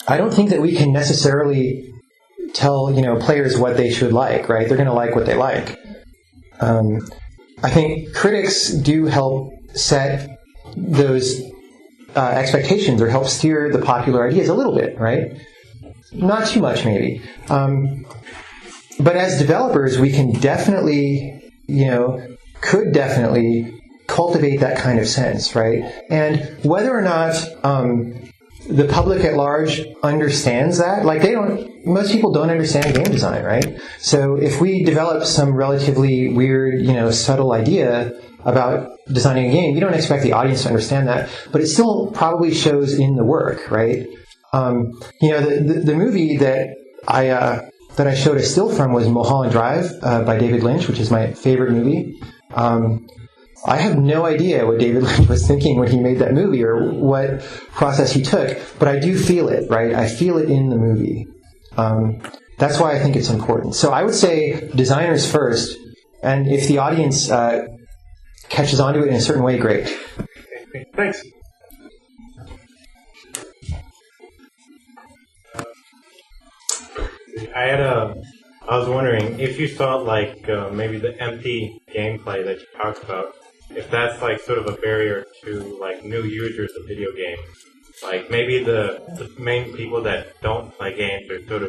I don't think that we can necessarily tell, players what they should like, right? They're going to like what they like. I think critics do help set those expectations, or help steer the popular ideas a little bit, right? Not too much, maybe. But as developers, we can definitely, could definitely cultivate that kind of sense, right? And whether or not the public at large understands that, like, most people don't understand game design, right? So if we develop some relatively weird, subtle idea about designing a game, you don't expect the audience to understand that, but it still probably shows in the work, right? The movie that I showed a still from was Mulholland Drive by David Lynch, which is my favorite movie. I have no idea what David Lynch was thinking when he made that movie, or what process he took, but I do feel it, right? I feel it in the movie. That's why I think it's important. So I would say designers first, and if the audience catches onto it in a certain way, great. Okay, thanks. I was wondering if you thought maybe the empty gameplay that you talked about, if that's sort of a barrier to new users of video games. Maybe the main people that don't play games are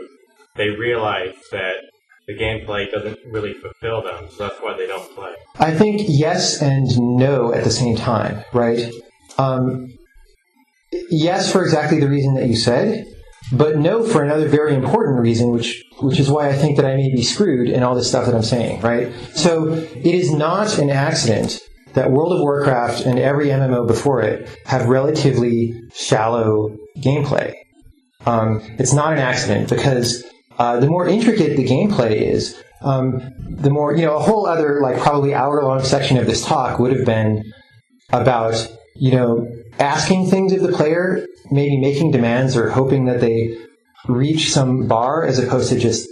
they realize that the gameplay doesn't really fulfill them, so that's why they don't play. I think yes and no at the same time, right? Yes, for exactly the reason that you said, but no for another very important reason, which is why I think that I may be screwed in all this stuff that I'm saying, right? So it is not an accident that World of Warcraft and every MMO before it have relatively shallow gameplay. It's not an accident, because the more intricate the gameplay is, the more, a whole other, probably hour-long section of this talk would have been about, asking things of the player, maybe making demands or hoping that they reach some bar, as opposed to just,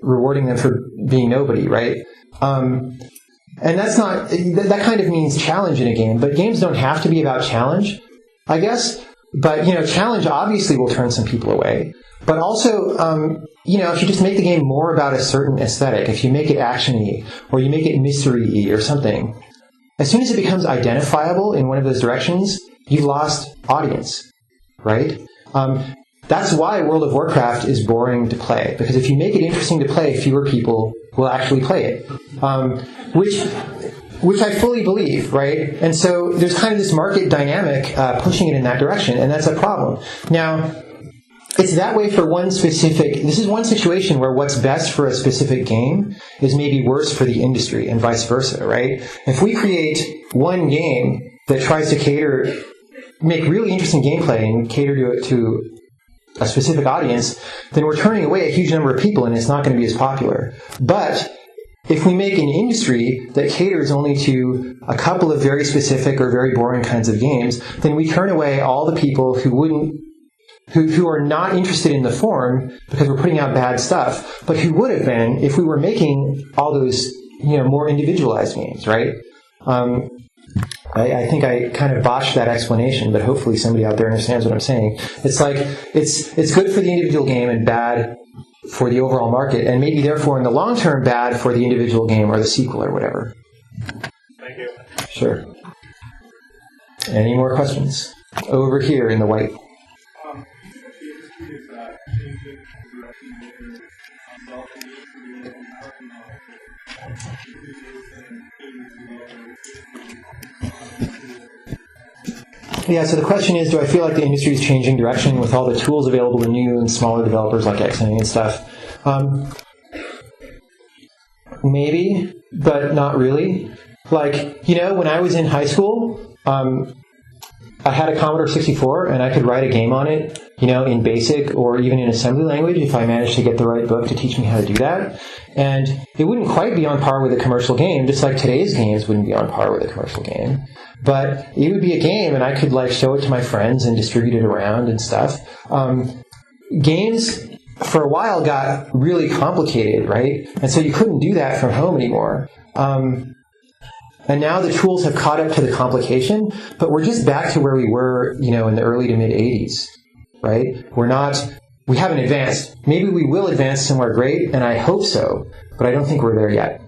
rewarding them for being nobody, right? And that's not, that kind of means challenge in a game, but games don't have to be about challenge, I guess. But, challenge obviously will turn some people away. But also, if you just make the game more about a certain aesthetic, if you make it action-y, or you make it mystery-y or something, as soon as it becomes identifiable in one of those directions, you've lost audience, right? That's why World of Warcraft is boring to play, because if you make it interesting to play, fewer people will actually play it, which I fully believe, right? And so there's kind of this market dynamic pushing it in that direction, and that's a problem. Now, it's that way for this is one situation where what's best for a specific game is maybe worse for the industry, and vice versa, right? If we create one game that tries to make really interesting gameplay and cater to a specific audience, then we're turning away a huge number of people, and it's not going to be as popular. But if we make an industry that caters only to a couple of very specific or very boring kinds of games, then we turn away all the people who are not interested in the form because we're putting out bad stuff, but who would have been if we were making all those, more individualized games, right? I think I kind of botched that explanation, but hopefully somebody out there understands what I'm saying. It's it's good for the individual game and bad for the overall market, and maybe therefore in the long term bad for the individual game or the sequel or whatever. Thank you. Sure. Any more questions? Over here in the white. Yeah, so the question is, do I feel like the industry is changing direction with all the tools available to new and smaller developers like XNA and stuff? Maybe, but not really. Like, when I was in high school, I had a Commodore 64, and I could write a game on it, in BASIC or even in assembly language if I managed to get the right book to teach me how to do that. And it wouldn't quite be on par with a commercial game, just like today's games wouldn't be on par with a commercial game. But it would be a game, and I could show it to my friends and distribute it around and stuff. Games, for a while, got really complicated, right? And so you couldn't do that from home anymore. And now the tools have caught up to the complication, but we're just back to where we were, in the early to mid 80s, right? We haven't advanced. Maybe we will advance somewhere great, and I hope so, but I don't think we're there yet.